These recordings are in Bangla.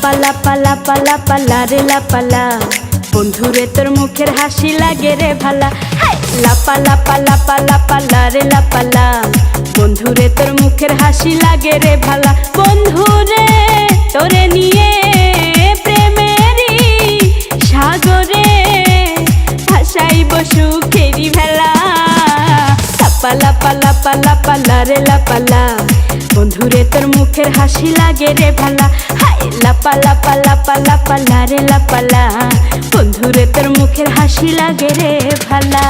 লাপা লাপা লাপা লাপা লারে লাপালা, বন্ধুরে তোর মুখের হাসি লাগে রে ভালা। লাপা লাপা লাপা লাপা লারে লাপালা, বন্ধুরে তোর মুখের হাসি লাগে রে ভালা। বন্ধুরে তোরে নিয়ে প্রেমেরই সাগরে ভাসাইব সুখেরি ভেলা। লাপা লাপা লাপা লাপা লারে লাপালা, বন্ধুরে তোর মুখের হাসি লাগে রে ভালা। লাপা লাপা লাপা লাপা লারে লাপালা, বন্ধুরে তোর মুখের হাসি লাগে রে ভালা।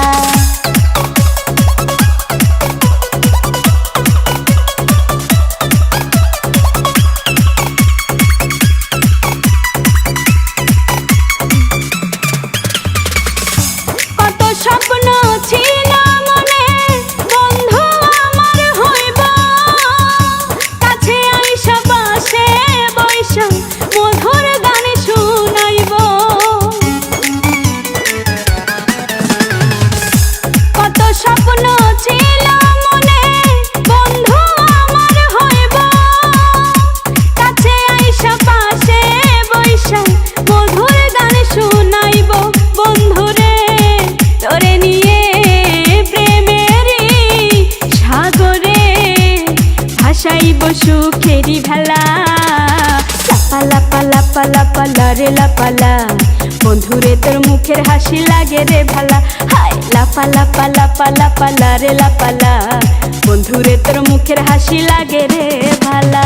কত স্বপ্ন ছিল মনে, বন্ধু আমার হইব, কাছে আইসা পাশে বৈশা মধুর গান শুনাইব। কত স্বপ্ন ছিল মনে, বন্ধু আমার হইব, কাছে আইসা পাশে বৈশা মধুর গান শুনাইব। বন্ধুরে তোরে নিয়ে প্রেমেরই সাগরে ভাসাইব সুখেরি ভেলা। লাপা লাপা লাপা লাপা লারে লাপালা, বন্ধুরে তোর মুখের হাসি লাগে রে ভালা। লাপা লাপা লাপা লাপা লারে লাপালা, বন্ধুরে তোর মুখের হাসি লাগে রে ভালা।